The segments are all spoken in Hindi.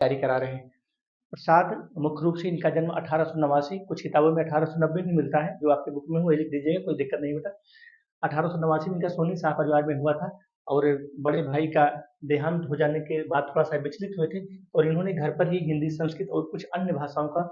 जारी करा रहे हैं। प्रसाद मुख्य रूप से इनका जन्म 1889, कुछ किताबों में 1890 भी मिलता है, जो आपके बुक में हो लिख दीजिएगा, कोई दिक्कत नहीं होता। 1889 में इनका सोनी शाह परिवार में हुआ था और बड़े भाई का देहांत हो जाने के बाद थोड़ा सा विचलित हुए थे और इन्होंने घर पर ही हिंदी, संस्कृत और कुछ अन्य भाषाओं का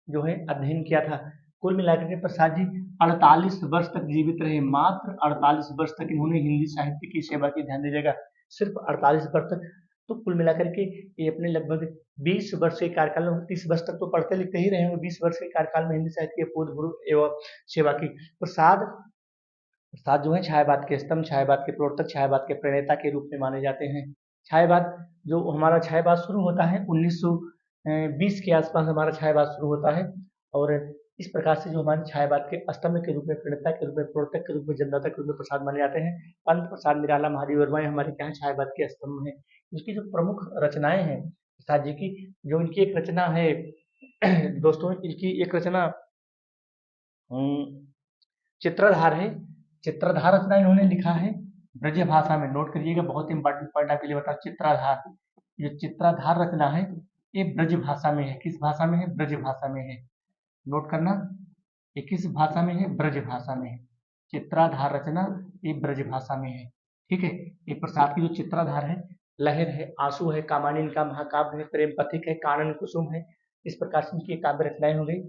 जो है अध्ययन किया था। कुल मिलाकर के प्रसाद जी 48 वर्ष तक जीवित रहे, मात्र 48 वर्ष तक इन्होंने हिंदी साहित्य की सेवा की, ध्यान दीजिएगा, सिर्फ 48 वर्ष तक। तो कुल मिलाकर के ये अपने लगभग 20 वर्ष के कार्यकाल में, 30 वर्ष तक तो पढ़ते लिखते ही रहे होंगे, 20 वर्ष के कार्यकाल में हिंदी साहित्य के अभूतपूर्व एवं सेवा की। प्रसाद प्रसाद जो है छायावाद के स्तंभ, छायावाद के प्रवर्तक, छायावाद के प्रणेता के रूप में माने जाते हैं। छायावाद, जो हमारा छायावाद शुरू होता है 1920 के आसपास हमारा छायावाद शुरू होता है और इस प्रकार से जो हमारे छायावाद के स्तंभ के रूप में, प्रणेता के रूप में, प्रवर्तक के रूप में, जन्मदाता के रूप में प्रसाद माने जाते हैं। पंत प्रसाद निराला, महादेव वर्मा हमारे क्या है, छायावाद के स्तंभ हैं। इनकी जो प्रमुख रचनाएं हैं प्रसाद जी की, जो इनकी एक रचना है दोस्तों, इनकी एक रचना चित्रधार है। चित्रधार रचना इन्होंने लिखा है ब्रज भाषा में, नोट करिएगा, बहुत इंपॉर्टेंट पॉइंट आपके लिए बता। चित्रधार, जो चित्रधार रचना है ये ब्रज भाषा में है। किस भाषा में है? ब्रज भाषा में है। नोट करना, ये किस भाषा में है? ब्रज भाषा में है। चित्रधार रचना ये ब्रज भाषा में है, ठीक है। ये प्रसाद की जो चित्रधार है, लहर है, आंसू है, कामायनी इनका महाकाव्य है, प्रेम पथिक है, कानन कुसुम है, इस प्रकार से इनकी काव्य रचनाएं हो गई।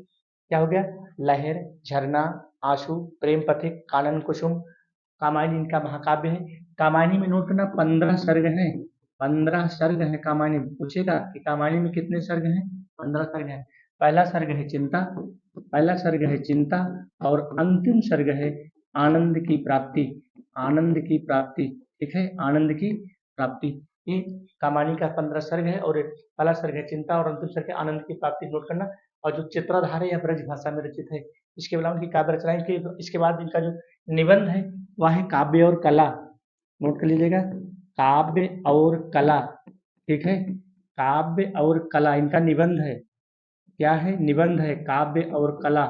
क्या हो गया? लहर, झरना, आंसू, प्रेम पथिक, कानन कुसुम, कामायनी इनका महाकाव्य है। कामायनी में नोट करना 15 सर्ग हैं, 15 सर्ग हैं कामायनी। पूछेगा कि कामायनी में कितने सर्ग हैं? 15 सर्ग हैं। पहला सर्ग है चिंता, पहला सर्ग है चिंता और अंतिम सर्ग है आनंद की प्राप्ति, आनंद की प्राप्ति, ठीक है, आनंद की प्राप्ति। ये कामायनी का 15 सर्ग है और पहला सर्ग है चिंता और अंतिम सर्ग है आनंद की प्राप्ति, नोट करना। और जो चित्रधार है यह ब्रज भाषा में रचित है। इसके अलावा उनकी काव्य रचनाएं के, इसके बाद इनका जो निबंध है वह है काव्य और कला, नोट कर लीजिएगा, काव्य और कला, ठीक है, काव्य और कला इनका निबंध है। क्या है? निबंध है, काव्य और कला,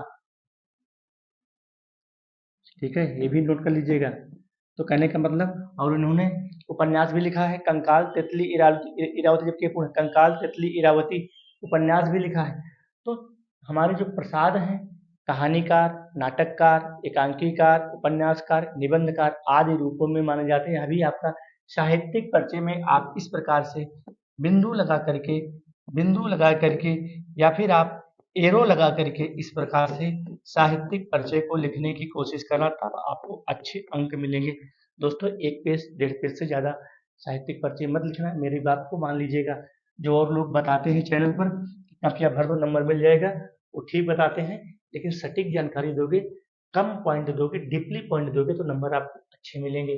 ठीक है, ये भी नोट कर लीजिएगा। तो कहने का मतलब, और इन्होंने उपन्यास भी लिखा है, कंकाल, तितली, इरावती, जबकि कंकाल, तितली, इरावती उपन्यास भी लिखा है। तो हमारे जो प्रसाद हैं, कहानीकार, नाटककार, एकांकीकार, उपन्यासकार, निबंधकार आदि रूपों में माने जाते हैं। अभी आपका साहित्यिक परिचय में आप इस प्रकार से बिंदु लगा करके, बिंदु लगा करके या फिर आप एरो लगा करके इस प्रकार से साहित्यिक परिचय को लिखने की कोशिश करना, तब आपको अच्छे अंक मिलेंगे। दोस्तों 1 पेज 1.5 पेज से ज़्यादा साहित्यिक परिचय मत लिखना, मेरी बात को मान लीजिएगा। जो और लोग बताते हैं चैनल पर काफिया भर दो, नंबर मिल जाएगा, वो ठीक बताते हैं, लेकिन सटीक जानकारी दोगे, कम पॉइंट दोगे, डीपली पॉइंट दोगे तो नंबर आपको अच्छे मिलेंगे।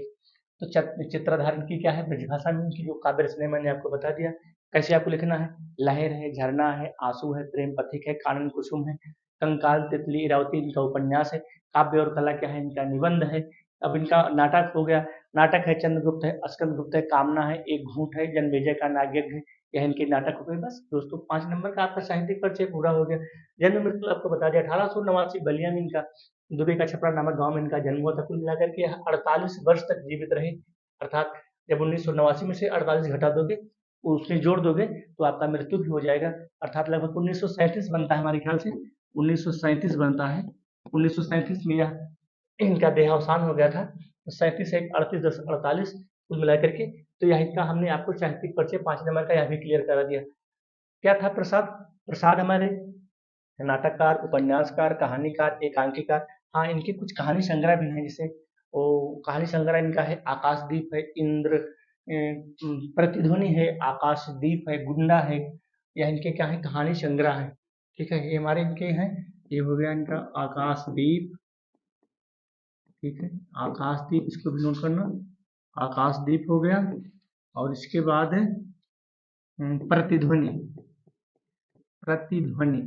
तो चित्रधारण की क्या है? ब्रजभाषा में उनकी जो काव्य रचना मैंने आपको बता दिया कैसे आपको लिखना है। लहर है, झरना है, आंसू है, प्रेम पथिक है, कानन कुसुम है, कंकाल, तितली, इरावती इनका उपन्यास है। काव्य और कला क्या है? इनका निबंध है। अब इनका नाटक हो गया, नाटक है चंद्रगुप्त है, स्कंदगुप्त है, कामना है, एक घूंट है, जन्मेजय का नागयज्ञ है, यह इनके नाटक हो गए। बस दोस्तों 5 नंबर का आपका साहित्यिक परिचय पूरा हो गया। जन्म मृत्यु आपको बता दिया, 1889 बलिया में इनका, दुबे का छपरा नामक गांव में इनका जन्म हुआ था। कुल मिलाकर के 48 वर्ष तक जीवित रहे, अर्थात जब 1989 में से 48 घटा दोगे, उसमें जोड़ दोगे तो आपका मृत्यु भी हो जाएगा, अर्थात लगभग 1937 बनता है हमारे ख्याल से, 1937 बनता है। 1937 में यह इनका देहावसान हो गया था। तो 37 एक 38 10 48 कुल मिलाकर के, तो यह इनका हमने आपको साहित्यिक परिचय 5 नंबर का यह भी क्लियर करा दिया। क्या था प्रसाद? प्रसाद हमारे नाटककार, उपन्यासकार, कहानीकार, एकांकीकार। हाँ, इनके कुछ कहानी संग्रह भी हैं, जैसे वो कहानी संग्रह इनका है आकाशदीप है, इंद्र प्रतिध्वनि है, आकाशदीप है, गुंडा है, यह इनके क्या है? कहानी संग्रह है, ठीक है। ये हमारे इनके हैं, ये हो गया इनका आकाशदीप, ठीक है, आकाशदीप, इसको भी नोट करना, आकाशदीप हो गया। और इसके बाद है प्रतिध्वनि, प्रतिध्वनि,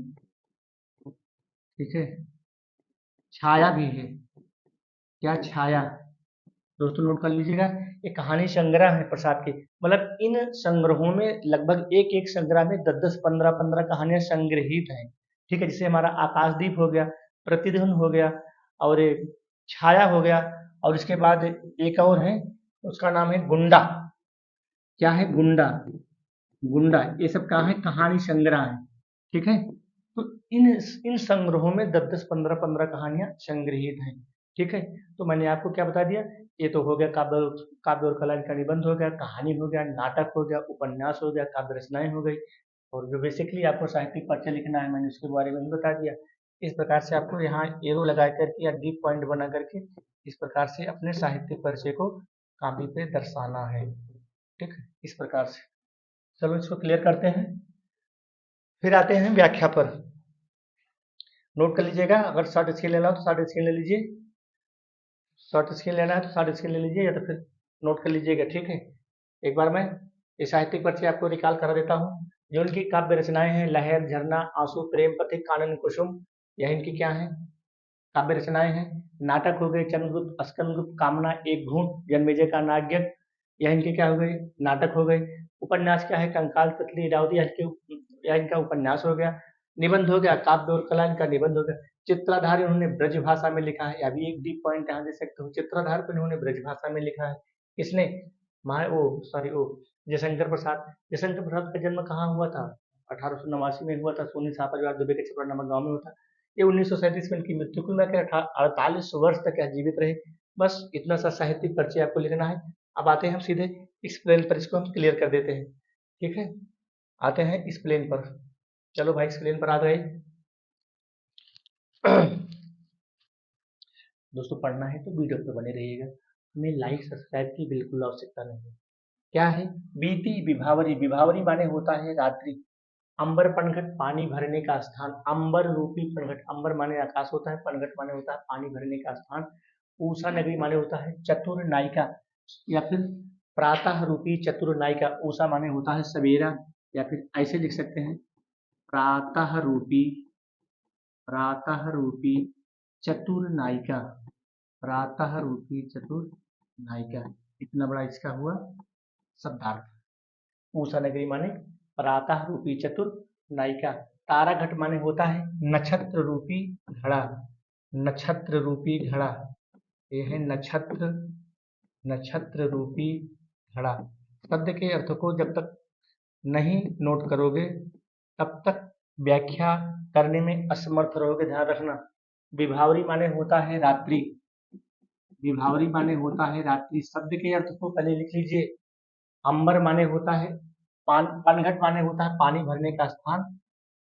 ठीक है। छाया भी है, क्या? छाया। दोस्तों नोट कर लीजिएगा, ये कहानी संग्रह है प्रसाद के, मतलब इन संग्रहों में लगभग एक एक संग्रह में 10-10, 15-15 कहानियां संग्रहित हैं, ठीक है। जैसे हमारा आकाशदीप हो गया, प्रतिध्वनि हो गया और एक छाया हो गया, और इसके बाद एक और है, उसका नाम है गुंडा। क्या है? गुंडा, गुंडा, ये सब कहाँ है, कहानी संग्रह है। ठीक है, तो इन संग्रहों में 10-10, 15-15 कहानियां संग्रहित हैं। ठीक है, तो मैंने आपको क्या बता दिया, ये तो हो गया काव्य काव्य और कला का निबंध हो गया, कहानी हो गया, नाटक हो गया, उपन्यास हो गया, काव्य रचनाएं हो गई, और जो बेसिकली आपको साहित्यिक परिचय लिखना है मैंने उसके बारे में भी बता दिया। इस प्रकार से आपको यहाँ एरो लगा करके या डीप पॉइंट बना करके इस प्रकार से अपने साहित्यिक परिचय को कापी पे दर्शाना है। ठीक है, इस प्रकार से। चलो इसको क्लियर करते हैं, फिर आते हैं व्याख्या पर। नोट कर लीजिएगा, अगर शॉर्ट स्केल लेना हो तो शॉर्ट स्केल ले लीजिए, शॉर्ट स्केल लेना है तो शॉर्ट स्केल ले लीजिए, या तो फिर नोट कर लीजिएगा। ठीक है, एक बार मैं ये साहित्यिक परिचय आपको रिकॉल करा देता हूँ। जो इनकी काव्य रचनाएं हैं, लहर, झरना, आंसू, प्रेम पथिक, कानन कुसुम, यह इनकी क्या है, काव्य रचनाएं हैं। नाटक हो गए चंद्रगुप्त, स्कंदगुप्त, कामना, एक घूंट, जन्मेजय का नाट्यज्ञ, यह इनके क्या हो गए, नाटक हो गए। उपन्यास क्या है, कंकाल, तितली, इरावती, यह इनका उपन्यास हो गया। निबंध हो गया, काव्य और कला, इनका निबंध हो गया। चित्राधार इन्होंने ब्रज भाषा में लिखा है, अभी एक डीप पॉइंट यहाँ दे सकते हो, चित्राधार को इन्होंने ब्रज भाषा में लिखा है। किसने, जयशंकर प्रसाद। जयशंकर प्रसाद का जन्म कहाँ हुआ था, 1889 में हुआ था, सोनी सापरवार दुबे के छपरा नामक गाँव में हुआ था। ये 1937 में इनकी मृत्यु, कुल मिलाकर 48 वर्ष तक यह जीवित रहे। बस इतना सा साहित्यिक परिचय आपको लिखना है। अब आते हैं हम सीधे इस प्लेन पर, इसको हम क्लियर कर देते हैं। ठीक है, आते हैं इस प्लेन पर। चलो भाई, इस प्लेन पर आ गए। दोस्तों, पढ़ना है तो वीडियो पे बने रहिएगा, हमें लाइक सब्सक्राइब की बिल्कुल आवश्यकता नहीं है। क्या है, बीती विभावरी, विभावरी माने होता है रात्रि। अंबर पनघट, पानी भरने का स्थान, अंबर रूपी पनघट, अंबर माने आकाश होता है, पनघट माने होता है पानी भरने का स्थान। उषा नगरी माने होता है चतुर नायिका, या फिर प्रातः रूपी चतुर नायिका। उषा माने होता है सवेरा, या फिर ऐसे लिख सकते हैं, प्रातः रूपी, प्रातः रूपी चतुर नायिका, प्रातः रूपी चतुर नायिका। इतना बड़ा इसका हुआ शब्दार्थ। उषा नगरी माने प्रातः रूपी चतुर नायिका। ताराघट माने होता है नक्षत्र रूपी घड़ा, नक्षत्र रूपी घड़ा, ये है नक्षत्र, नक्षत्र रूपी घड़ा। शब्द के अर्थ को जब तक नहीं नोट करोगे तब तक व्याख्या करने में असमर्थ रहोगे, ध्यान रखना। विभावरी माने होता है रात्रि, विभावरी माने होता है रात्रि। शब्द के अर्थ को पहले लिख लीजिए। अंबर माने होता है पनघट माने होता है पानी भरने का स्थान।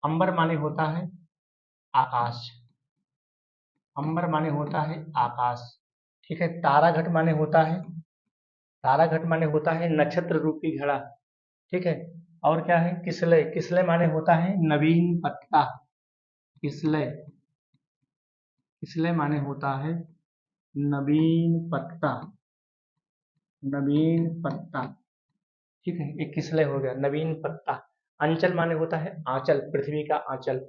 अंबर माने होता है आकाश, अंबर माने होता है आकाश। ठीक है, ताराघट माने होता है, ताराघट माने होता है नक्षत्र रूपी घड़ा। ठीक है, और क्या है, किसलय, किसलय माने होता है नवीन पत्ता, किसलय, किसलय माने होता है नवीन पत्ता, नवीन पत्ता। ठीक है, एक किसलय हो गया, नवीन पत्ता। अंचल माने होता है आंचल, पृथ्वी का आंचल।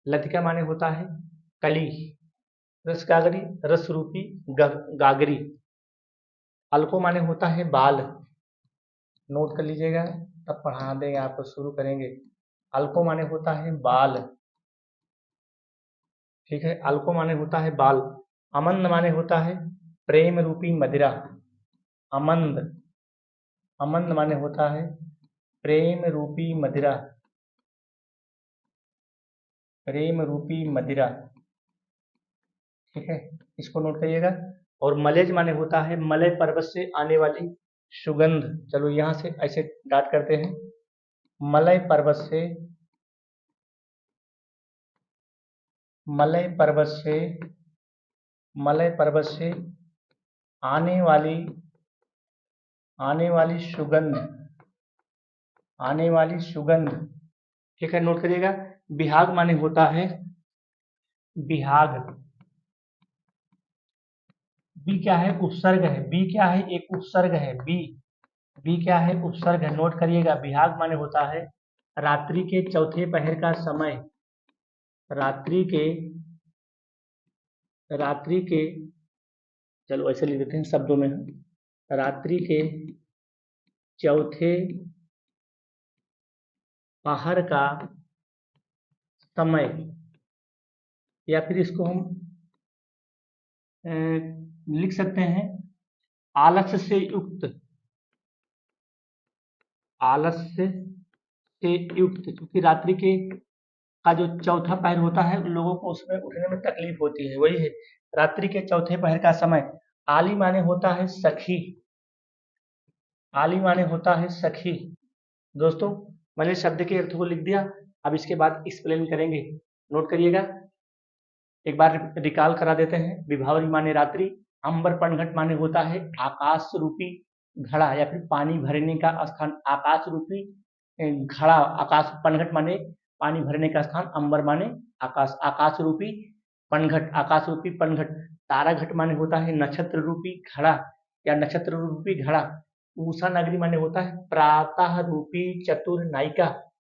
लतिका माने होता है कली, रस गागरी, रस रूपी गागरी। अल्को माने होता है बाल, नोट कर लीजिएगा, तब पढ़ा देंगे आपको, शुरू करेंगे। अल्को माने होता है बाल। ठीक है, अल्को माने होता है बाल। अमंद माने होता है प्रेम रूपी मदिरा, अमंद, अमंद माने होता है प्रेम रूपी मदिरा, प्रेम रूपी मदिरा। ठीक है, इसको नोट करिएगा। और मलेज माने होता है मलय पर्वत से आने वाली सुगंध। चलो यहाँ से ऐसे डाट करते हैं, मलय पर्वत से, मलय पर्वत से, मलय पर्वत से आने वाली, आने वाली सुगंध, आने वाली सुगंध। ठीक है, नोट करिएगा। बिहाग माने होता है, बिहाग, बी क्या है, उपसर्ग है, बी क्या है, एक उपसर्ग है, बी, बी क्या है, उपसर्ग है, नोट करिएगा। बिहाग माने होता है रात्रि के चौथे पहर का समय, रात्रि के, रात्रि के, चलो ऐसे लिख देते हैं शब्दों में, रात्रि के चौथे पहर का समय, या फिर इसको हम लिख सकते हैं आलस्य से युक्त, आलस्य से युक्त, क्योंकि रात्रि के का जो चौथा पहर होता है लोगों को उसमें उठने में तकलीफ होती है, वही है रात्रि के चौथे पहर का समय। आली माने होता है सखी, आली माने होता है सखी। दोस्तों मैंने शब्द के अर्थ को लिख दिया, अब इसके बाद एक्सप्लेन करेंगे, नोट करिएगा। एक बार रिकॉल करा देते हैं। विभावरी माने रात्रि, अंबर पनघट माने होता है आकाश रूपी घड़ा या फिर पानी भरने का स्थान, आकाश रूपी घड़ा, आकाश पनघट माने पानी भरने का स्थान, अंबर माने आकाश, आकाश रूपी पनघट, आकाश रूपी पनघट। तारा घट माने होता है नक्षत्र रूपी घड़ा या नक्षत्र रूपी घड़ा। उषा नगरी माने होता है प्रातः रूपी चतुर नायिका,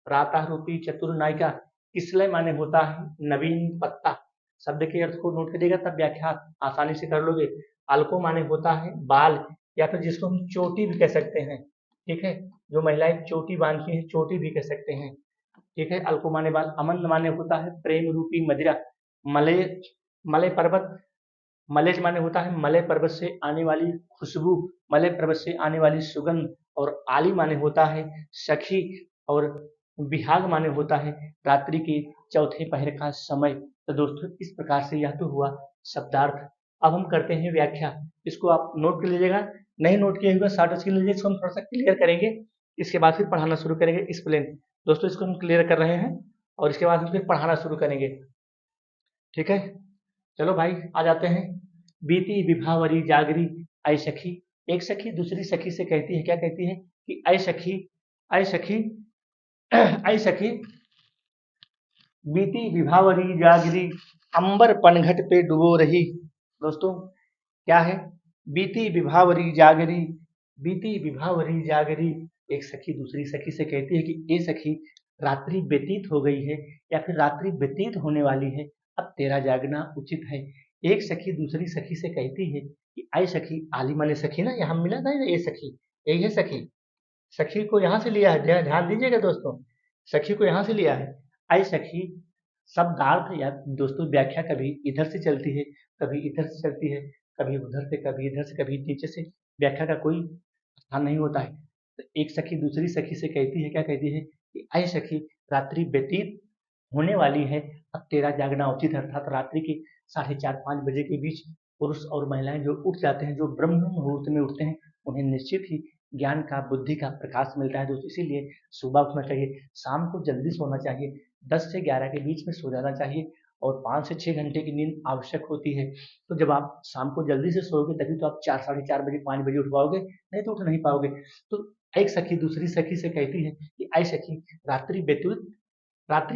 प्रातः रूपी चतुर नायिका। किसलय माने होता है नवीन पत्ता। शब्द के अर्थ को नोट करिएगा तब व्याख्या आसानी से कर लोगे। अलको माने होता है बाल या फिर जिसको हम चोटी भी कह सकते हैं, ठीक है, जो महिलाएं चोटी बांधती हैं चोटी भी कह सकते हैं, ठीक है, अलको माने बाल। अमंद माने होता है प्रेम रूपी मदिरा। मलय, मलय पर्वत, मलेज माने होता है मलय पर्वत से आने वाली खुशबू, मलय पर्वत से आने वाली सुगंध। और आली माने होता है सखी, और बिहाग माने होता है रात्रि के चौथे पहर का समय। तो दोस्तों इस प्रकार से यह तो हुआ शब्दार्थ। अब हम करते हैं व्याख्या, इसको आप नोट कर लीजिएगा, नहीं नोट किए हुए शॉर्ट कर लीजिए, इसको हम थोड़ा सा क्लियर करेंगे, इसके बाद फिर पढ़ाना शुरू करेंगे एक्सप्लेन। दोस्तों इसको हम क्लियर कर रहे हैं और इसके बाद हम फिर पढ़ाना शुरू करेंगे, ठीक है। चलो भाई आ जाते हैं। बीती विभावरी जागरी ऐ सखी, एक सखी दूसरी सखी से कहती है, क्या कहती है कि ऐ सखी, ऐ सखी, ऐ सखी, बीती विभावरी जागरी अंबर पनघट पे डुबो रही। दोस्तों क्या है, बीती विभावरी जागरी, बीती विभावरी जागरी। एक सखी दूसरी सखी से कहती है कि ए सखी रात्रि व्यतीत हो गई है या फिर रात्रि व्यतीत होने वाली है, अब तेरा जागना उचित है। एक सखी दूसरी सखी से कहती है कि आई सखी, आली माने सखी ना, यहाँ मिला था ये सखी, यही है सखी, सखी को यहाँ से लिया है, ध्यान दीजिएगा दोस्तों, सखी को यहाँ से लिया है। आई सखी शब्दार्थ या दोस्तों व्याख्या कभी इधर से चलती है, कभी इधर से चलती है, कभी उधर से, कभी इधर से, कभी नीचे से, व्याख्या का कोई स्थान नहीं होता है। तो एक सखी दूसरी सखी से कहती है, क्या कहती है कि आई सखी रात्रि व्यतीत होने वाली है, अब तेरा जागना उचित है। अर्थात रात्रि के 4:30-5 बजे के बीच पुरुष और महिलाएं जो उठ जाते हैं, जो ब्रह्म मुहूर्त में उठते हैं, उन्हें निश्चित ही ज्ञान का, बुद्धि का प्रकाश मिलता है दोस्तों। इसीलिए सुबह उठना चाहिए, शाम को जल्दी सोना चाहिए, 10 से 11 के बीच में सो जाना चाहिए और 5 से 6 घंटे की नींद आवश्यक होती है। तो जब आप शाम को जल्दी से सोओगे तभी तो आप 4-4:30 बजे, 5 बजे उठ पाओगे, नहीं तो उठ नहीं पाओगे। तो एक सखी दूसरी सखी से कहती है कि आई सखी रात्रि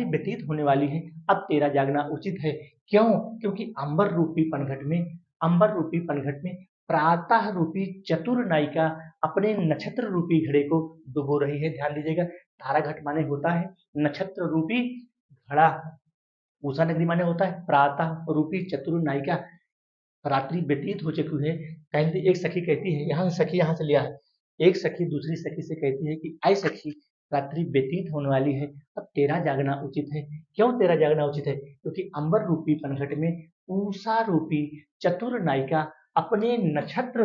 व्यतीत होने वाली है, अब तेरा जागना उचित है। क्यों? क्योंकि अंबर रूपी पनघट में, अंबर रूपी पनघट में प्रातः रूपी चतुर नायिका अपने नक्षत्र रूपी घड़े को डुबो रही है। ध्यान दीजिएगा, तारा घट माने होता है नक्षत्र रूपी घड़ा, उषा नगरी माने होता है प्रातः रूपी चतुर नायिका। रात्रि व्यतीत हो चुकी है, कहती एक सखी कहती है, यहाँ से सखी यहाँ से लिया है, एक सखी दूसरी सखी से कहती है कि आई सखी रात्रि व्यतीत होने वाली है, अब तेरा जागना उचित है। क्यों तेरा जागना उचित है? क्योंकि अंबर रूपी पनघट में उषा रूपी चतुर नायिका अपने नक्षत्र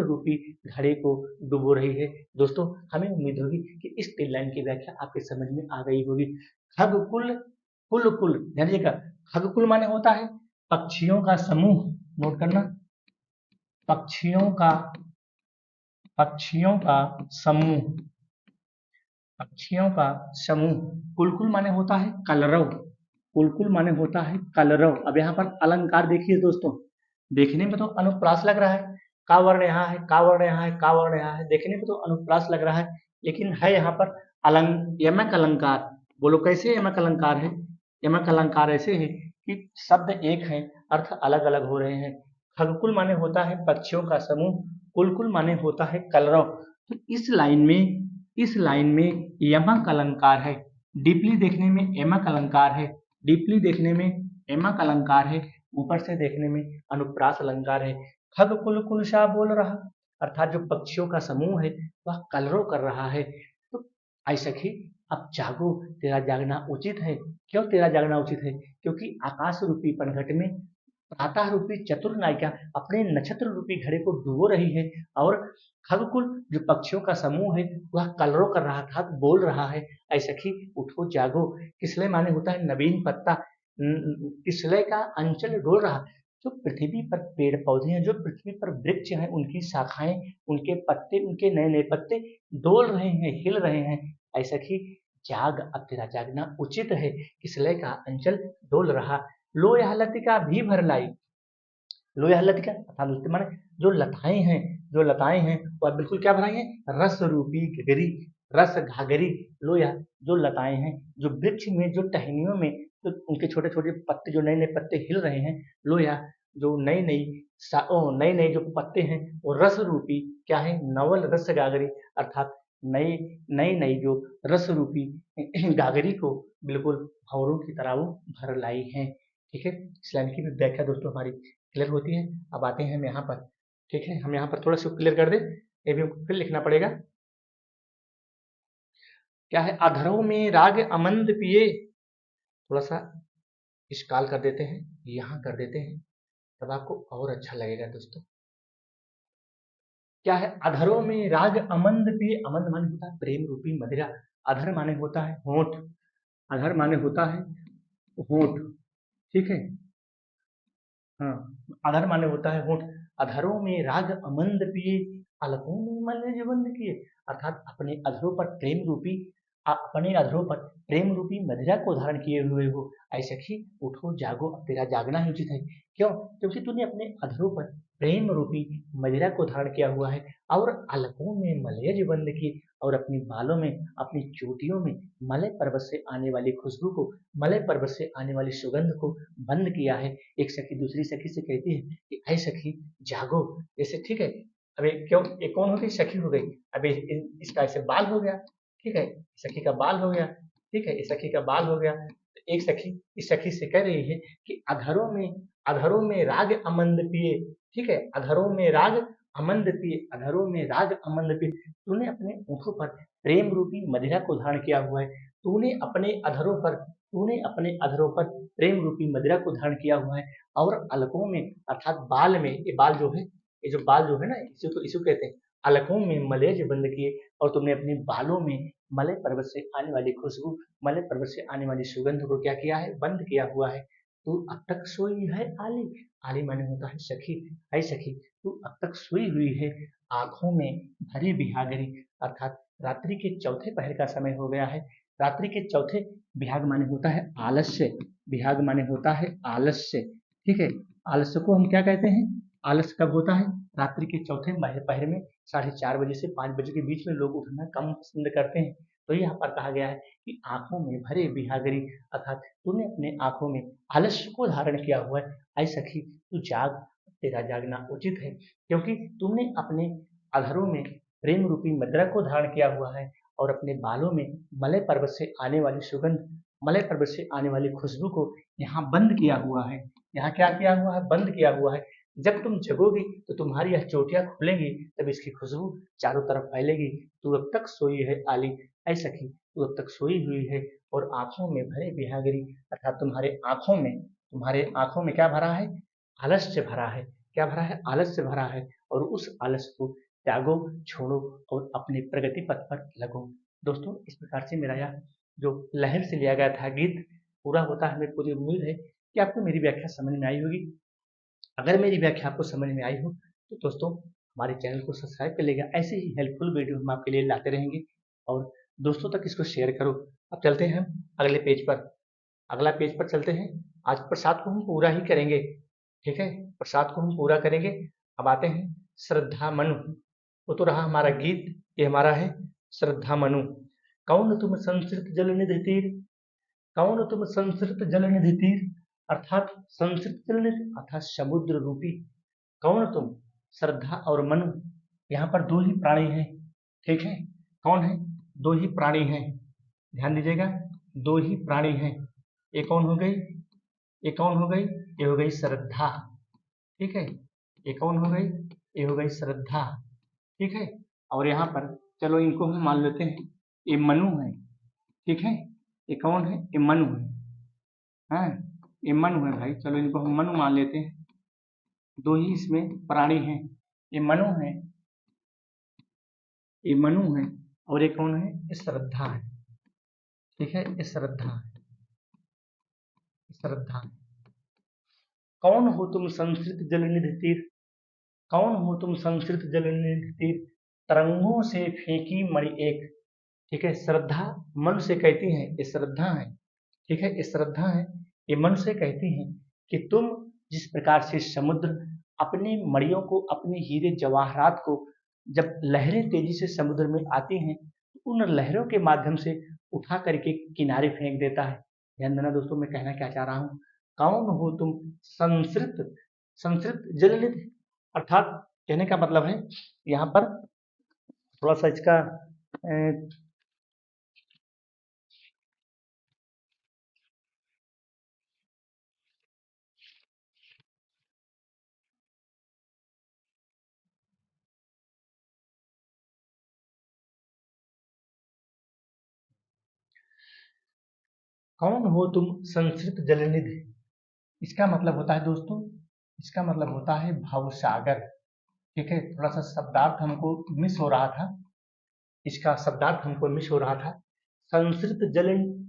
रूपी घड़े को डुबो रही है। दोस्तों हमें उम्मीद होगी कि इस तीन लाइन की व्याख्या आपके समझ में आ गई होगी। खगकुल, कुल कुल, ध्यान दीजिएगा, खगकुल माने होता है पक्षियों का समूह, नोट करना, पक्षियों का समूह, पक्षियों का समूह। कुलकुल माने होता है कलरव, कुलकुल माने होता है कलरव। अब यहाँ पर अलंकार देखिए दोस्तों, देखने में तो अनुप्रास लग रहा है, का वर्ण यहाँ है, का वर्ण यहाँ है, का वर्ण यहाँ है, देखने में तो अनुप्रास लग रहा है, लेकिन है यहाँ पर यमक अलंकार। बोलो कैसे यमक अलंकार है? यमक अलंकार ऐसे है कि शब्द एक है, अर्थ अलग अलग हो रहे हैं। खगकुल माने होता है पक्षियों का समूह, कुलकुल माने होता है कलरव। तो इस लाइन में यमक अलंकार है, डीपली देखने में यमक अलंकार है, डीपली देखने में यमक अलंकार है, ऊपर से देखने में अनुप्रास अलंकार है। खग कुल कुलशा बोल रहा, अर्थात जो पक्षियों का समूह है वह कलरव कर रहा है। तो आई सखी अब जागो, तेरा जागना उचित है। क्यों तेरा जागना उचित है? क्योंकि आकाश रूपी पनघट में प्रातः रूपी चतुर नायिका अपने नक्षत्र रूपी घड़े को डुबो रही है और खगकुल जो पक्षियों का समूह है वह कलरव कर रहा था, बोल रहा है, ऐ सखी उठो जागो। किसलय माने होता है नवीन पत्ता, किसलय का अंचल डोल रहा। जो पृथ्वी पर पेड़ पौधे हैं, जो पृथ्वी पर वृक्ष हैं, उनकी शाखाएं, उनके पत्ते, उनके नए नए पत्ते डोल रहे हैं, हिल रहे हैं। ऐ सखी जाग, अब तेरा जागना उचित है, किसलय का अंचल डोल रहा। लो यह लतिका भी भर लाई, लो यह लतिका अर्थात उसके माने जो लताएं हैं, जो लताएं हैं वह बिल्कुल क्या भराई है, रस रूपी घगरी, रस घागरी। लो यह जो लताएं हैं, जो वृक्ष में, जो टहनियों में, जो उनके छोटे छोटे पत्ते, जो नए नए पत्ते हिल रहे हैं, लो यह जो नई नई नए नए जो पत्ते हैं वो रस रूपी क्या है, नवल रस गागरी, अर्थात नई नई नई जो रस रूपी गागरी को बिल्कुल भंवरों की तरह वो भर लाई है। ठीक है, इस लाइन की भी व्याख्या दोस्तों हमारी क्लियर होती है। अब आते हैं हम यहाँ पर, ठीक है, हम यहाँ पर थोड़ा सा क्लियर कर दे, ये भी हमको फिर लिखना पड़ेगा। क्या है, अधरों में राग अमंद पिए, थोड़ा सा इश्काल कर देते हैं, यहाँ कर देते हैं, तब आपको और अच्छा लगेगा दोस्तों। क्या है, अधरों में राग अमंद पिए, अमंद माने होता है प्रेम रूपी मदिरा, अधर माने होता है होठ, अधर माने होता है होठ, ठीक है, हाँ, अधर माने होता है होठ। अधरों में राग अमंद पिए, अलकों में मल्ल बंद किए, अर्थात अपने अधरों पर प्रेम रूपी, अपने अधरों पर प्रेम रूपी मदिरा को धारण किए हुए हो। ऐसे ही उठो जागो, अब तेरा जागना ही उचित है। क्यों? क्योंकि तूने अपने अधरों पर प्रेम रूपी मदिरा को धारण किया हुआ है, और अलकों में मलयज बंद किए, और अपनी बालों में, अपनी चोटियों में मलय पर्वत से आने वाली खुशबू को, मलय पर्वत से आने वाली सुगंध को बंद किया है। एक सखी दूसरी सखी से कहती है कि ऐ सखी जागो, जैसे ठीक है, अबे क्यों, ये कौन हो गई, सखी हो गई, अबे इसका ऐसे बाल हो गया, ठीक है, सखी का बाल हो गया, ठीक है, इस सखी का बाल हो गया। तो एक सखी इस सखी से कह रही है कि अधरों में राग अमंद पिए, ठीक है, अधरों में राग अमंद पिए, अधरों में राग अमंद पिए, तूने अपने ओठों पर प्रेम रूपी मदिरा को धारण किया हुआ है, तूने अपने अधरों पर, तूने अपने अधरों पर प्रेम रूपी मदिरा को धारण किया हुआ है, और अलकों में अर्थात बाल में, ये बाल जो है, ये जो बाल जो है ना, इसी को कहते हैं अलकों में मलेज बंद किए, और तुमने अपने बालों में मलय पर्वत से आने वाली खुशबू, मलय पर्वत से आने वाली सुगंध को क्या किया है, बंद किया हुआ है। तू अब तक सोई है आली, आली माने होता है सखी, है सखी तू अब तक सोई हुई है, आंखों में भरी बिहागरी, अर्थात रात्रि के चौथे पहर का समय हो गया है। रात्रि के चौथे, बिहाग माने होता है आलस्य, बिहाग माने होता है आलस्य, ठीक है, आलस्य को हम क्या कहते हैं, आलस्य कब होता है, रात्रि के चौथे पहर में 4:30 बजे से 5 बजे के बीच में लोग उठना कम पसंद करते हैं। तो यहाँ पर कहा गया है कि आंखों में भरे बिहागरी, अर्थात तूने अपने आंखों में आलस्य को धारण किया हुआ है। ऐ सखी तू जाग, तेरा जागना उचित है, क्योंकि तुमने अपने अधरों में प्रेम रूपी मदिरा को धारण किया हुआ है, और अपने बालों में मलय पर्वत से आने वाली सुगंध, मलय पर्वत से आने वाली खुशबू को यहाँ बंद किया हुआ है। यहाँ क्या किया हुआ है, बंद किया हुआ है। जब तुम जगोगी तो तुम्हारी यह चोटियां खुलेंगी, तब इसकी खुशबू चारों तरफ फैलेगी। तू अब तक सोई है आली, ऐ सखी तू अब तक सोई हुई है, और आंखों में भरे बिहागरी, अर्थात तुम्हारे आंखों में क्या भरा है, आलस्य भरा है, क्या भरा है, आलस्य भरा है, और उस आलस्य को त्यागो, छोड़ो, और अपने प्रगति पथ पर लगो। दोस्तों इस प्रकार से मेरा यह जो लहर से लिया गया था गीत पूरा होता है। मेरी पूरी उम्मीद है कि आपको मेरी व्याख्या समझ में आई होगी। अगर मेरी व्याख्या आपको समझ में आई हो तो दोस्तों हमारे चैनल को सब्सक्राइब कर लेगा, ऐसे ही हेल्पफुल वीडियो हम आपके लिए लाते रहेंगे, और दोस्तों तक इसको शेयर करो। अब चलते हैं हम अगले पेज पर, अगला पेज पर चलते हैं। आज प्रसाद को हम पूरा ही करेंगे, ठीक है, प्रसाद को हम पूरा करेंगे। अब आते हैं श्रद्धा मनु, वो तो रहा हमारा गीत, ये हमारा है श्रद्धा मनु। कौन तुम संस्कृत जल निधि तीर, कौन तुम संस्कृत जल निधि तीर, अर्थात संस्कृत जल निधि अर्थात समुद्र रूपी, कौन तुम, श्रद्धा और मनु, यहाँ पर दो ही प्राणी हैं, ठीक है, कौन है, दो ही प्राणी हैं, ध्यान दीजिएगा, दो ही प्राणी हैं। ये कौन हो गई, ये कौन हो गई, ये हो गई श्रद्धा, ठीक है, ये कौन हो गई, ये हो गई श्रद्धा, ठीक है, और यहाँ पर चलो इनको हम मान लेते हैं ये मनु है, ठीक है, ये कौन है, ये मनु है, हाँ, ये मनु है भाई, चलो इनको हम मनु मान लेते हैं। दो ही इसमें प्राणी हैं, ये मनु है, ये मनु है और ये कौन है, ये श्रद्धा है। ठीक है, ये श्रद्धा है, श्रद्धा। कौन हो तुम संस्कृत जलनिधि तीर, कौन हो तुम संस्कृत जलनिधि तीर, तरंगों से फेंकी मणि एक। ठीक है, श्रद्धा मन से कहती है, ये श्रद्धा है। ठीक है, ये श्रद्धा है, ये मन से कहती है कि तुम जिस प्रकार से समुद्र अपनी मणियों को, अपने हीरे जवाहरात को जब लहरें तेजी से समुद्र में आती हैं तो उन लहरों के माध्यम से उठा करके किनारे फेंक देता है। ध्यान देना दोस्तों, मैं कहना क्या चाह रहा हूँ, कौन हो तुम संस्कृत, संस्कृत जलनिधि, अर्थात कहने का मतलब है यहाँ पर थोड़ा सा इसका कौन हो तुम संस्कृत जलनिधि, इसका मतलब होता है दोस्तों, इसका मतलब होता है भवसागर। ठीक है, थोड़ा सा शब्दार्थ हमको मिस हो रहा था, इसका शब्दार्थ हमको मिस हो रहा था। संस्कृत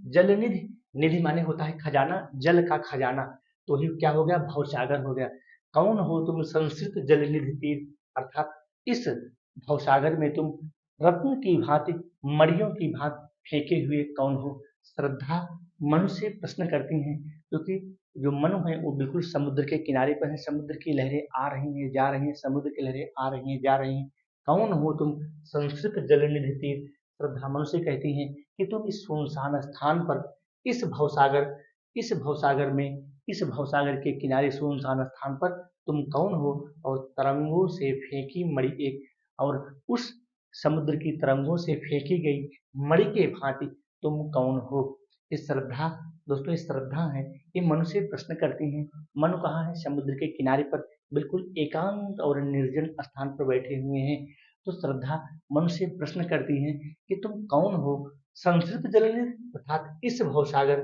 जलनिधि, निधि माने होता है खजाना, जल का खजाना, तो ही क्या हो गया, भवसागर हो गया। कौन हो तुम संस्कृत जलनिधि तीर, अर्थात इस भवसागर में तुम रत्न की भांति, मणियों की भांति फेंके हुए कौन हो। श्रद्धा मनु से प्रश्न करती हैं, क्योंकि जो मनु है वो बिल्कुल समुद्र के किनारे पर है, समुद्र की लहरें आ रही हैं जा रही हैं, समुद्र की लहरें आ रही हैं जा रही हैं। कौन हो तुम संस्कृत जलनिधि तीर, श्रद्धा मनु से कहती हैं कि तुम इस सुनसान स्थान पर, इस भवसागर, इस भवसागर में, इस भवसागर के किनारे सुनसान स्थान पर तुम कौन हो, और तरंगों से फेंकी मणि एक, और उस समुद्र की तरंगों से फेंकी गई मणि के भांति तुम कौन हो। ये श्रद्धा दोस्तों, ये श्रद्धा है, ये मनु से प्रश्न करती हैं। मनु कहाँ है, समुद्र के किनारे पर बिल्कुल एकांत और निर्जन स्थान पर बैठे हुए हैं। तो श्रद्धा मनु से प्रश्न करती हैं कि तुम कौन हो, संस्कृत जलनिधि, अर्थात इस भवसागर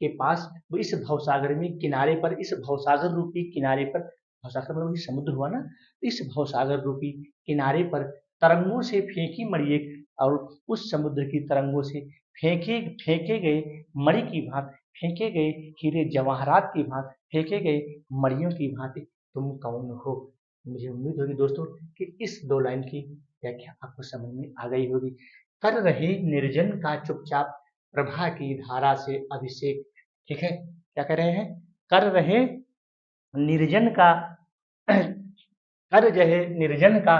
के पास, वो इस भवसागर में किनारे पर, इस भवसागर रूपी किनारे पर, भवसागर मतलब ये समुद्र हुआ ना, इस भवसागर रूपी किनारे पर तरंगों से फेंकी मणि एक, और उस समुद्र की तरंगों से फेंके फेंके गए मणि की भांति, फेंके गए हीरे जवाहरात की भांति, फेंके गए मणियों की भांति तुम कौन हो। मुझे उम्मीद होगी दोस्तों कि इस दो लाइन की व्याख्या आपको समझ में आ गई होगी। कर रहे निर्जन का चुपचाप, प्रभा की धारा से अभिषेक। ठीक है, क्या कर रहे हैं, कर रहे निर्जन का कर रहे निर्जन का,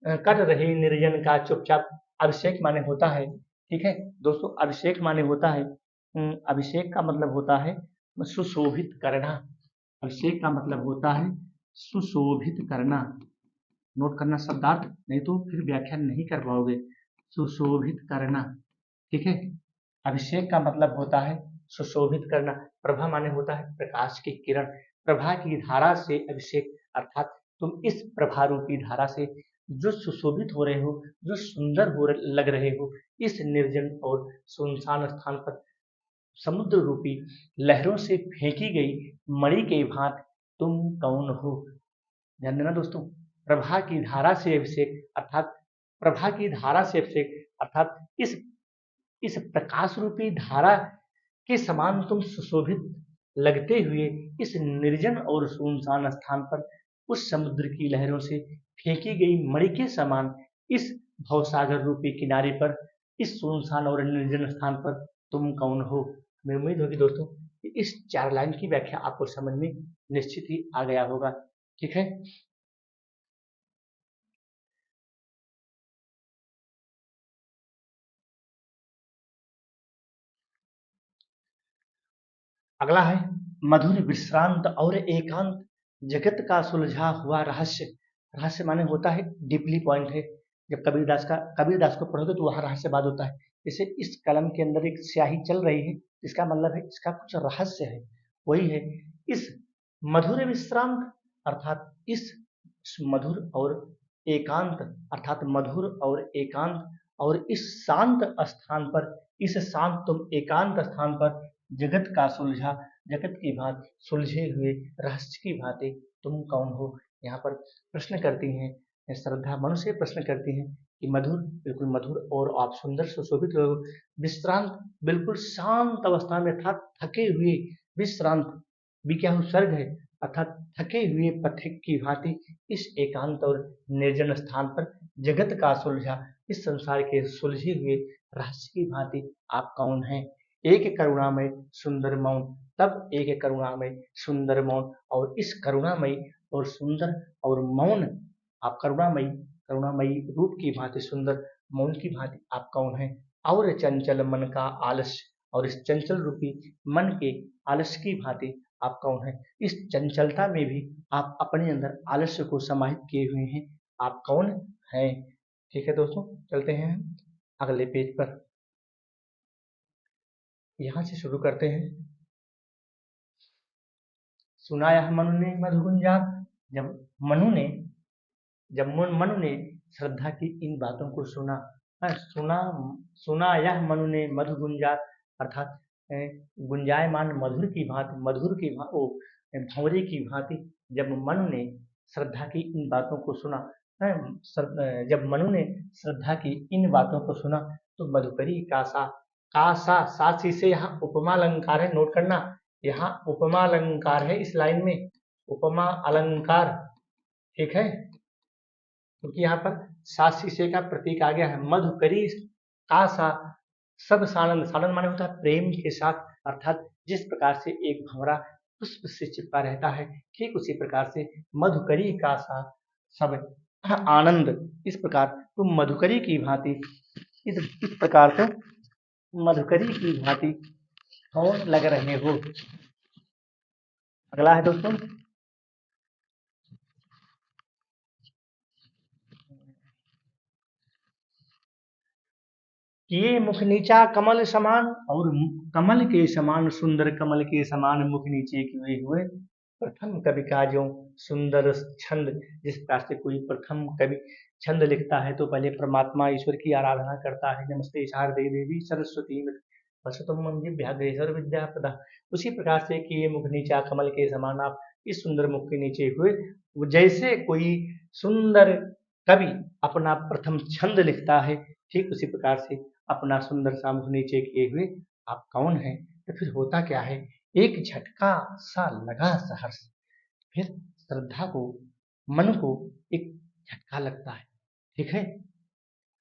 कर रहे निर्जन का चुपचाप, अभिषेक माने होता है, ठीक है दोस्तों, अभिषेक माने होता है, अभिषेक का मतलब होता है सुशोभित करना, अभिषेक का मतलब होता है सुशोभित करना। नोट करना शब्दार्थ, नहीं तो फिर व्याख्यान नहीं कर पाओगे। सुशोभित करना, ठीक है, अभिषेक का मतलब होता है सुशोभित करना। प्रभा माने होता है प्रकाश की किरण, प्रभा की धारा से अभिषेक, अर्थात तुम इस प्रभा रूपी धारा से जो सुशोभित हो रहे हो, जो सुंदर हो लग रहे हो, इस निर्जन और सुनसान स्थान पर समुद्र रूपी लहरों से फेंकी गई मणि के भांति तुम कौन हो। ध्यान देना दोस्तों, प्रभा की धारा से अभिषेक, अर्थात प्रभा की धारा से अभिषेक, अर्थात इस प्रकाश रूपी धारा के समान तुम सुशोभित लगते हुए इस निर्जन और सुनसान स्थान पर उस समुद्र की लहरों से फेंकी गई मणि के समान इस भवसागर रूपी किनारे पर, इस सुनसान और निर्जन स्थान पर तुम कौन हो। हमें उम्मीद होगी दोस्तों कि इस 4 लाइन की व्याख्या आपको समझ में निश्चित ही आ गया होगा। ठीक है, अगला है मधुर विश्रांत और एकांत, जगत का सुलझा हुआ रहस्य। रहस्य माने होता है डीपली पॉइंट है। जब कबीरदास को पढ़ोगे तो वहाँ रहस्यवाद होता है। जैसे इस कलम के अंदर एक स्याही चल रही है, इसका मतलब है इसका कुछ रहस्य है। वही है इस मधुर विश्रांत, अर्थात इस मधुर और एकांत, अर्थात मधुर और एकांत, और इस शांत स्थान पर, इस शांत तुम एकांत स्थान पर जगत का सुलझा, जगत की भांति सुलझे हुए रहस्य की भांति तुम कौन हो। यहाँ पर प्रश्न करती हैं श्रद्धा, मनु से प्रश्न करती हैं कि मधुर, बिल्कुल मधुर और आप सुंदर सुशोभित लोग, विश्रांत, बिल्कुल शांत अवस्था में अर्थात थके हुए, विश्रांत भी क्या उपसर्ग है अर्थात थके हुए पथिक की भांति इस एकांत और निर्जन स्थान पर जगत का सुलझा, इस संसार के सुलझे हुए रहस्य की भांति आप कौन हैं? एक करुणामय सुंदर मौन, तब एक करुणामय सुंदर मौन, और इस करुणामयी और सुंदर और मौन आप करुणामयी करुणामयी रूप की भांति सुंदर मौन की भांति आप कौन हैं? और चंचल मन का आलस्य, और इस चंचल रूपी मन के आलस्य की भांति आप कौन हैं? इस चंचलता में भी आप अपने अंदर आलस्य को समाहित किए हुए हैं, आप कौन हैं? ठीक है दोस्तों, चलते हैं अगले पेज पर। यहां से शुरू करते हैं। सुना यह मनु ने मधुगुंजात, जब मनु ने मनु ने श्रद्धा की इन बातों को सुना, सुना यह मनु ने मधु गुंजात अर्थात गुंजायमान मधुर की भांति भंवरे की भांति जब मनु ने श्रद्धा की इन बातों को सुना, जब मनु ने श्रद्धा की इन बातों को सुना तो मधुकरी कासा सासी से यहाँ उपमा अलंकार है, नोट करना, यहाँ उपमा अलंकार है, इस लाइन में उपमा अलंकार, ठीक है, क्योंकि यहाँ पर सा शीशे का प्रतीक आ गया है। मधुकरी का सा सब सानंद, सानंद माने होता है प्रेम के साथ, अर्थात जिस प्रकार से एक भंवरा पुष्प से चिपका रहता है, ठीक उसी प्रकार से मधुकरी का सा सब आनंद, इस प्रकार तुम मधुकरी की भांति इस प्रकार से मधुकरी की भांति कौन लग रहे हो। अगला है दोस्तों, किए मुख नीचा कमल समान, और कमल के समान सुंदर, कमल के समान मुख नीचे किए हुए प्रथम कवि का जो सुंदर छंद, जिस प्रकार से कोई प्रथम कवि छंद लिखता है तो पहले परमात्मा ईश्वर की आराधना करता है, नमस्ते शारदे देवी सरस्वती वसुतम विद्याधरेश्वर विद्यापदा, उसी प्रकार से किए मुख नीचा कमल के समान आप इस सुंदर मुख के नीचे हुए, जैसे कोई सुंदर कवि अपना प्रथम छंद लिखता है, ठीक उसी प्रकार से अपना सुंदर सा मुख नीचे किए हुए आप कौन हैं। तो फिर होता क्या है, एक झटका सा लगा सहर्ष, फिर श्रद्धा को, मन को एक झटका लगता है, ठीक है,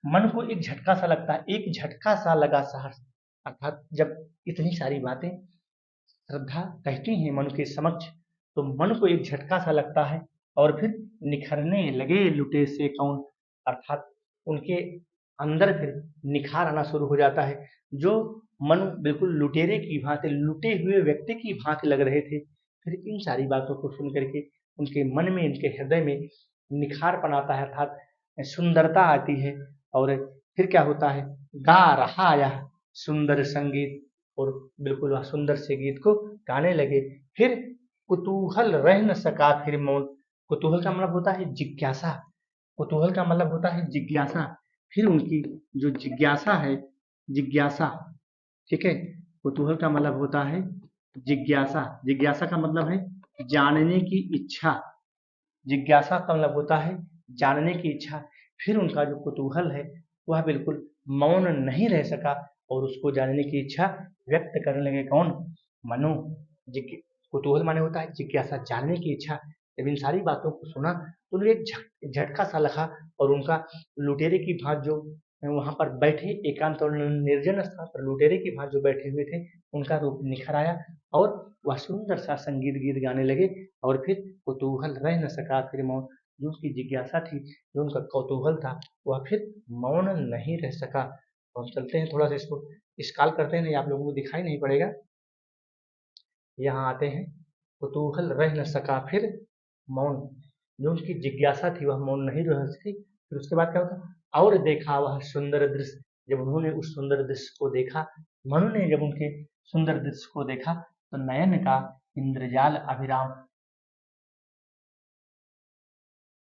मन को एक झटका सा लगता है, एक झटका सा लगा सहर्ष, अर्थात जब इतनी सारी बातें श्रद्धा कहती हैं मन के समक्ष तो मन को एक झटका सा लगता है, और फिर निखरने लगे लुटे से कौन, अर्थात उनके अंदर फिर निखार आना शुरू हो जाता है। जो मन बिल्कुल लुटेरे की भांति, लुटे हुए व्यक्ति की भांति लग रहे थे, फिर इन सारी बातों को सुन करके उनके मन में, उनके हृदय में निखार पनाता है, अर्थात सुंदरता आती है, और फिर क्या होता है, गा रहा यह सुंदर संगीत, और बिल्कुल वह सुंदर से गीत को गाने लगे। फिर कुतूहल रह न सका फिर मौन, कुतूहल का मतलब होता है जिज्ञासा, कुतूहल का मतलब होता है जिज्ञासा, फिर उनकी जो जिज्ञासा है, जिज्ञासा, ठीक है, कुतूहल का मतलब होता है जिज्ञासा, जिज्ञासा का मतलब है जानने की इच्छा, जिज्ञासा का मतलब होता है जानने की इच्छा, फिर उनका जो कुतूहल है वह बिल्कुल मौन नहीं रह सका, और उसको जानने की इच्छा व्यक्त करने लगे कौन, मनु। कुतूहल माने होता है जिज्ञासा, जानने की इच्छा, जब इन सारी बातों को सुना तो उन्हें एक झटका सा लगा, और उनका लुटेरे की भांति जो वहां पर बैठे एकांत और निर्जन स्थान पर लुटेरे की भांति जो बैठे हुए थे, उनका रूप निखर आया, और वह सुंदर सा संगीत गीत गाने लगे, और फिर कुतूहल रह न सका फिर मौन, जो उसकी जिज्ञासा थी, जो उनका कौतूहल था, वह फिर मौन नहीं रह सका। तो हम चलते हैं, थोड़ा सा इसको स्क्रॉल करते हैं, नहीं आप लोगों को दिखाई नहीं पड़ेगा। यहाँ आते हैं, कुतूहल रह न सका फिर मौन, जो उनकी जिज्ञासा थी वह मौन नहीं रह सकी। फिर उसके बाद क्या होता, और देखा वह सुंदर दृश्य, जब उन्होंने उस सुंदर दृश्य को देखा, मनु ने जब उनके सुंदर दृश्य को देखा तो नयन का इंद्रजाल अभिराम,